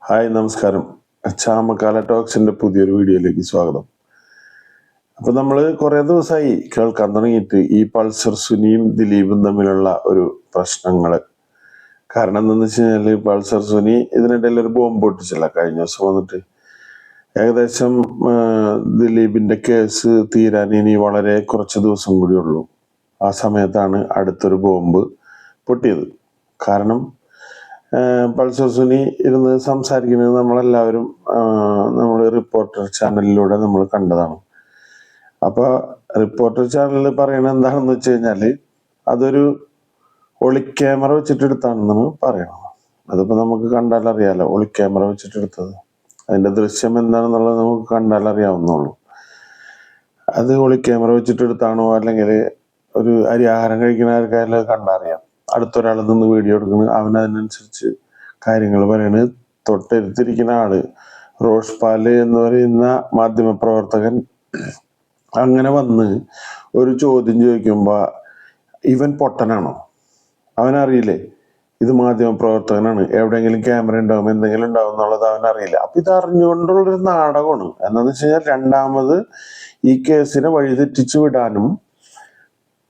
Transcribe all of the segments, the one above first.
Hi, നമസ്കാരം. ചാമക്കാല ടോക്സിന്റെ പുതിയൊരു വീഡിയോയിലേക്ക് സ്വാഗതം. അപ്പൊ നമ്മൾ കുറെ ദിവസമായി കേൾക്കാൻ തുടങ്ങിയിട്ട് ഈ പൾസർ സുനിയും ദിലീപും തമ്മിലുള്ള ഒരു പ്രശ്നങ്ങള്. കാരണം എന്താണെന്ന് വെച്ച് കഴിഞ്ഞാല് പൾസർ സുനി ഇതിനിടയിൽ ഒരു ബോംബ് പൊട്ടിച്ചല്ല കഴിഞ്ഞ ദിവസം വന്നിട്ട്. ഏകദേശം ദിലീപിന്റെ കേസ് തീരാൻ ഇനി വളരെ കുറച്ച് ദിവസം കൂടി ഉള്ളൂ. ആ സമയത്താണ് അടുത്തൊരു ബോംബ് പൊട്ടിയത്. കാരണം പൾസർ സുനി ഇരുന്ന് സംസാരിക്കുന്നത് നമ്മളെല്ലാവരും നമ്മൾ റിപ്പോർട്ടർ ചാനലിലൂടെ നമ്മൾ കണ്ടതാണ്. അപ്പോൾ റിപ്പോർട്ടർ ചാനലിൽ പറയണത് എന്താണെന്ന് വെച്ച് കഴിഞ്ഞാൽ അതൊരു ഒളിക്യാമറ വെച്ചിട്ടെടുത്താണെന്നാണ് പറയണത്. അതിപ്പോൾ നമുക്ക് കണ്ടാൽ അറിയാലോ, ഒളിക്യാമറ വെച്ചിട്ടെടുത്തത്. അതിൻ്റെ ദൃശ്യം എന്താണെന്നുള്ളത് നമുക്ക് കണ്ടാൽ അറിയാവുന്നുള്ളൂ. അത് ഒളിക്യാമറ വെച്ചിട്ടെടുത്താണോ അല്ലെങ്കിൽ ഒരു ആഹാരം കഴിക്കുന്ന ആർക്കായാലും കണ്ടറിയാം. അടുത്തൊരാൾ നിന്ന് വീഡിയോ എടുക്കുന്നത്, അവനതിനനുസരിച്ച് കാര്യങ്ങൾ പറയണത്. തൊട്ടടുത്തിരിക്കുന്ന ആള് റോഷ് പാല് എന്ന് പറയുന്ന മാധ്യമപ്രവർത്തകൻ അങ്ങനെ വന്ന് ഒരു ചോദ്യം ചോദിക്കുമ്പോൾ ഇവൻ പൊട്ടനാണോ? അവനറിയില്ലേ ഇത് മാധ്യമപ്രവർത്തകനാണ്, എവിടെയെങ്കിലും ക്യാമറ ഉണ്ടാവും, എന്തെങ്കിലും ഉണ്ടാവും എന്നുള്ളത് അവനറിയില്ല. അപ്പൊ ഇത് അറിഞ്ഞുകൊണ്ടുള്ളൊരു നാടകമാണ്. എന്താന്ന് വെച്ച് കഴിഞ്ഞാൽ രണ്ടാമത് ഈ കേസിനെ വഴിതെറ്റിച്ചു വിടാനും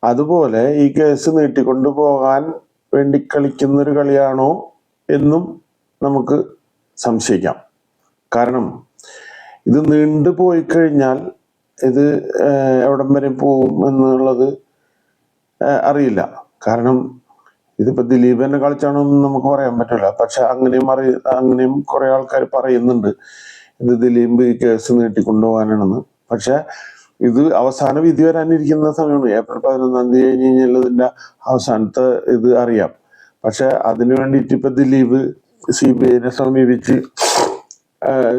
അതുപോലെ ഈ കേസ് നീട്ടിക്കൊണ്ടു പോകാൻ വേണ്ടി കളിക്കുന്ന ഒരു കളിയാണോ എന്നും നമുക്ക് സംശയിക്കാം. കാരണം ഇത് നീണ്ടു പോയി കഴിഞ്ഞാൽ ഇത് എവിടം വരെ പോവും എന്നുള്ളത് അറിയില്ല. കാരണം ഇതിപ്പോ ദിലീപ് തന്നെ കളിച്ചാണോ എന്ന് നമുക്ക് പറയാൻ പറ്റില്ല. പക്ഷെ അങ്ങനെയും കുറെ ആൾക്കാർ പറയുന്നുണ്ട് ഇത് ദിലീപ് ഈ കേസ് നീട്ടിക്കൊണ്ടുപോകാനാണെന്ന്. പക്ഷെ ഇത് അവസാന വിധി വരാനിരിക്കുന്ന സമയമാണ്. ഏപ്രിൽ 11 കഴിഞ്ഞ് കഴിഞ്ഞാൽ ഇതിന്റെ അവസാനത്തെ ഇത് അറിയാം. പക്ഷെ അതിനു വേണ്ടിയിട്ട് ഇപ്പൊ ദിലീപ് CBI സമീപിച്ച്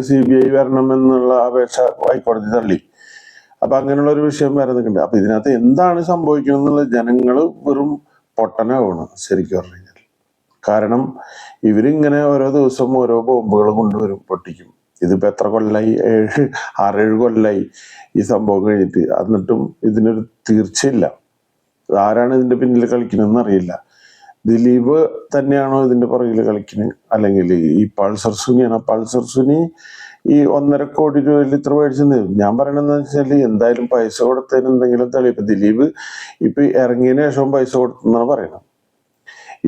CBI വരണം എന്നുള്ള അപേക്ഷ ഹൈക്കോടതി തള്ളി. അപ്പൊ അങ്ങനെയുള്ള ഒരു വിഷയം വരുന്നുണ്ട്. അപ്പൊ ഇതിനകത്ത് എന്താണ് സംഭവിക്കുന്നത് എന്നുള്ളത് ജനങ്ങൾ വെറും പൊട്ടനാവാണ് ശരിക്കും പറഞ്ഞു കഴിഞ്ഞാൽ. കാരണം ഇവരിങ്ങനെ ഓരോ ദിവസം ഓരോ ബോംബുകൾ കൊണ്ടുവരും, പൊട്ടിക്കും. ഇതിപ്പോ എത്ര കൊല്ലായി? 6-7 കൊല്ലായി ഈ സംഭവം കഴിഞ്ഞിട്ട്. എന്നിട്ടും ഇതിനൊരു തീർച്ചയില്ല. ആരാണ് ഇതിന്റെ പിന്നിൽ കളിക്കുന്നതെന്ന് അറിയില്ല. ദിലീപ് തന്നെയാണോ ഇതിന്റെ പുറകിൽ കളിക്കുന്നത്, അല്ലെങ്കിൽ ഈ പൾസർ സുനിയാണോ? പൾസർ സുനി ഈ 1.5 കോടി രൂപയിൽ ഇത്ര മേടിച്ചത്. ഞാൻ പറയണെന്ന് വെച്ചാല് എന്തായാലും പൈസ കൊടുത്തതിന് എന്തെങ്കിലും തെളിവ്. ദിലീപ് ഇപ്പൊ ഇറങ്ങിയതിനു ശേഷം പൈസ കൊടുത്തെന്നാണ് പറയുന്നത്.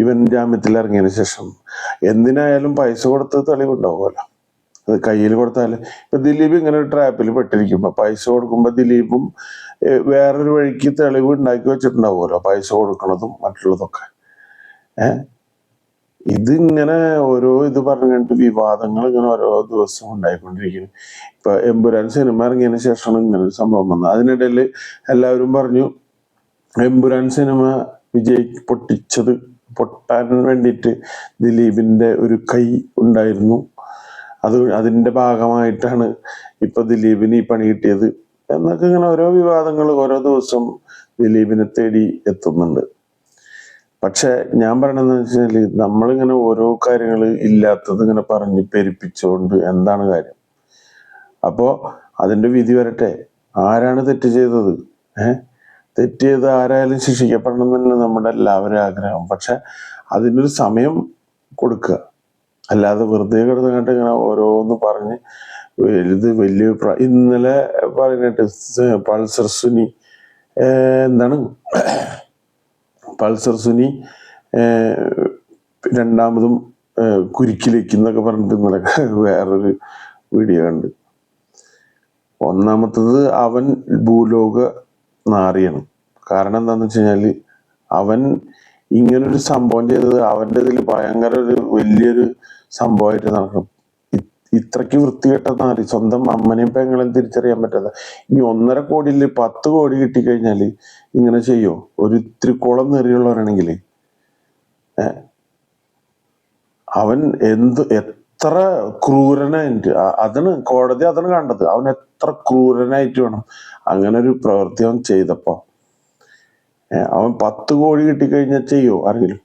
ഇവൻ ജാമ്യത്തിൽ ഇറങ്ങിയതിനു ശേഷം എന്തിനായാലും പൈസ കൊടുത്ത് തെളിവുണ്ടാവുമല്ലോ. അത് കയ്യിൽ കൊടുത്താൽ ഇപ്പൊ ദിലീപ് ഇങ്ങനെ ഒരു ട്രാപ്പിൽ പെട്ടിരിക്കുമ്പോ പൈസ കൊടുക്കുമ്പോ ദിലീപും വേറൊരു വഴിക്ക് തെളിവ് ഉണ്ടാക്കി വെച്ചിട്ടുണ്ടാവുമല്ലോ, പൈസ കൊടുക്കണതും മറ്റുള്ളതൊക്കെ. ഇതിങ്ങനെ ഓരോ ഇത് പറഞ്ഞിട്ട് വിവാദങ്ങൾ ഇങ്ങനെ ഓരോ ദിവസവും ഉണ്ടായിക്കൊണ്ടിരിക്കുന്നു. ഇപ്പൊ എമ്പുരാൻ സിനിമ ഇറങ്ങിയതിന് ശേഷമാണ് ഇങ്ങനെ ഒരു സംഭവം വന്നത്. അതിനിടയിൽ എല്ലാവരും പറഞ്ഞു എമ്പുരാൻ സിനിമ പൊട്ടാൻ വേണ്ടിയിട്ട് ദിലീപിന്റെ ഒരു കൈ ഉണ്ടായിരുന്നു, അതിന്റെ ഭാഗമായിട്ടാണ് ഇപ്പൊ ദിലീപിന് ഈ പണി കിട്ടിയത് എന്നൊക്കെ ഇങ്ങനെ ഓരോ വിവാദങ്ങൾ ഓരോ ദിവസം ദിലീപിനെ തേടി എത്തുന്നുണ്ട്. പക്ഷെ ഞാൻ പറയണെന്ന് വെച്ചാല് നമ്മളിങ്ങനെ ഓരോ കാര്യങ്ങൾ ഇല്ലാത്തത് ഇങ്ങനെ പറഞ്ഞ് പെരുപ്പിച്ചുകൊണ്ട് എന്താണ് കാര്യം? അപ്പോ അതിന്റെ വിധി വരട്ടെ. ആരാണ് തെറ്റ് ചെയ്തത്? തെറ്റ് ചെയ്ത് ആരായാലും ശിക്ഷിക്കപ്പെടണം എന്നല്ല നമ്മുടെ എല്ലാവരും ആഗ്രഹം. പക്ഷെ അതിനൊരു സമയം കൊടുക്കുക. അല്ലാതെ വെറുതെ കിടന്നിട്ട് ഇങ്ങനെ ഓരോന്ന് പറഞ്ഞ് വലിയ ഇന്നലെ പറഞ്ഞിട്ട് പൾസർ സുനി പൾസർ സുനി രണ്ടാമതും കുരുക്കിലേക്കെന്നൊക്കെ പറഞ്ഞിട്ട് ഇന്നലെ വേറൊരു വീഡിയോ കണ്ട്. ഒന്നാമത്തത് അവൻ ഭൂലോക നാറിയാണ്. കാരണം എന്താന്ന് വെച്ച് കഴിഞ്ഞാല് അവൻ ഇങ്ങനൊരു സംഭവം ചെയ്തത് അവന്റെ ഇതിൽ ഭയങ്കര ഒരു വലിയൊരു സംഭവമായിട്ട് നടക്കും. ഇത്രയ്ക്ക് വൃത്തികെട്ട നാറി, സ്വന്തം അമ്മനെയും പെങ്ങളെയും തിരിച്ചറിയാൻ പറ്റാതെ. ഇനി 1.5 കോടിയിൽ 10 കോടി കിട്ടിക്കഴിഞ്ഞാല് ഇങ്ങനെ ചെയ്യോ? ഒരു ഇത്തിരി കുളം നെറിയുള്ളവരാണെങ്കിൽ അവൻ എത്ര ക്രൂരനായിട്ട്, കോടതി അതാണ് കണ്ടത്. അവൻ എത്ര ക്രൂരനായിട്ട് വേണം അങ്ങനെ ഒരു പ്രവൃത്തി അവൻ ചെയ്തപ്പോ. അവൻ 10 കോടി കിട്ടിക്കഴിഞ്ഞാൽ ചെയ്യോ ആരെങ്കിലും?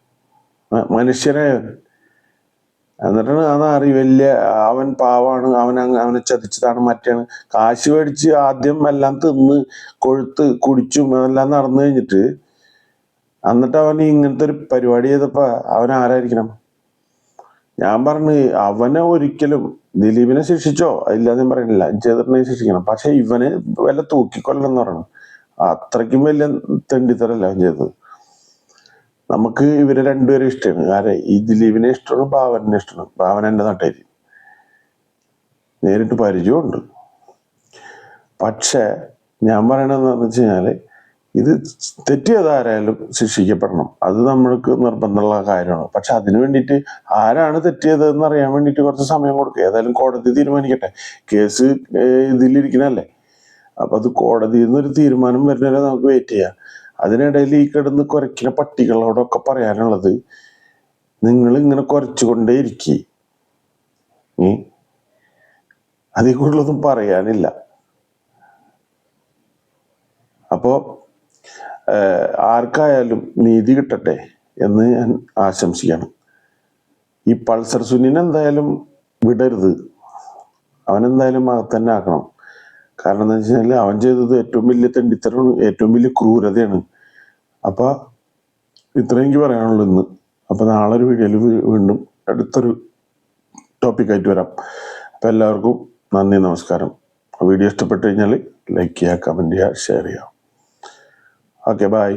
മനുഷ്യനായവൻ. എന്നിട്ടാണ് അതാറി വലിയ അവൻ പാവാണ്, അവനെ ചതിച്ചതാണ്, മറ്റാണ്. കാശ് മേടിച്ച് ആദ്യം എല്ലാം തിന്ന് കൊഴുത്ത് കുടിച്ചും അതെല്ലാം നടന്നു കഴിഞ്ഞിട്ട് എന്നിട്ട് അവൻ ഇങ്ങനത്തെ ഒരു പരിപാടി ചെയ്തപ്പോ അവൻ ആരായിരിക്കണം? ഞാൻ പറഞ്ഞു അവനെ ഒരിക്കലും ദിലീപിനെ ശിക്ഷിച്ചോ ഇല്ലാതെ പറയുന്നില്ല, ജയതിനെ ശിക്ഷിക്കണം, പക്ഷെ ഇവന് വല്ല തൂക്കിക്കൊല്ലെന്ന് പറയണം. അത്രയ്ക്കും വലിയ തെണ്ടിത്തരല്ല അവൻ ചെയ്തത്. നമുക്ക് ഇവരെ രണ്ടുപേരും ഇഷ്ടമാണ്. ആരെ? ഈ ദിലീപിനെ ഇഷ്ടമാണ്, ഭാവനെ ഇഷ്ടമാണ്. ഭാവന എൻ്റെ നാട്ടുകാരി, നേരിട്ട് പരിചയമുണ്ട്. പക്ഷെ ഞാൻ പറയണതെന്ന് വെച്ച് കഴിഞ്ഞാല് ഇത് തെറ്റിയതാരായാലും ശിക്ഷിക്കപ്പെടണം, അത് നമ്മൾക്ക് നിർബന്ധമുള്ള കാര്യമാണ്. പക്ഷെ അതിനു വേണ്ടിയിട്ട് ആരാണ് തെറ്റിയത് എന്ന് അറിയാൻ വേണ്ടിയിട്ട് കുറച്ച് സമയം കൊടുക്കുക. ഏതായാലും കോടതി തീരുമാനിക്കട്ടെ. കേസ് ഇതിലിരിക്കണല്ലേ, അപ്പൊ അത് കോടതിയിൽ നിന്നൊരു തീരുമാനം വരുന്നവരെ നമുക്ക് വെയിറ്റ് ചെയ്യാം. അതിനിടയിൽ ഈ കിടന്ന് കുരയ്ക്കുന്ന പട്ടികളോടൊക്കെ പറയാനുള്ളത്, നിങ്ങൾ ഇങ്ങനെ കുരച്ചുകൊണ്ടേ ഇരിക്കുക, അതിൽ കൂടുതലൊന്നും പറയാനില്ല. അപ്പോ ആർക്കായാലും നീതി കിട്ടട്ടെ എന്ന് ഞാൻ ആശംസിക്കണം. ഈ പൾസർ സുനിനെ എന്തായാലും വിടരുത്, അവനെന്തായാലും അകത്തന്നെ ആക്കണം. കാരണം എന്താ വെച്ച് കഴിഞ്ഞാൽ അവൻ ചെയ്തത് ഏറ്റവും വലിയ തെണ്ടിത്തരമാണ്, ഏറ്റവും വലിയ ക്രൂരതയാണ്. അപ്പൊ ഇത്രയും എനിക്ക് പറയാനുള്ളൂ ഇന്ന്. അപ്പൊ നാളെ ഒരു വീഡിയോയിൽ വീണ്ടും അടുത്തൊരു ടോപ്പിക്കായിട്ട് വരാം. അപ്പൊ എല്ലാവർക്കും നന്ദി, നമസ്കാരം. വീഡിയോ ഇഷ്ടപ്പെട്ടു കഴിഞ്ഞാൽ ലൈക്ക് ചെയ്യുക, കമന്റ് ചെയ്യുക, ഷെയർ ചെയ്യുക. Okay, by.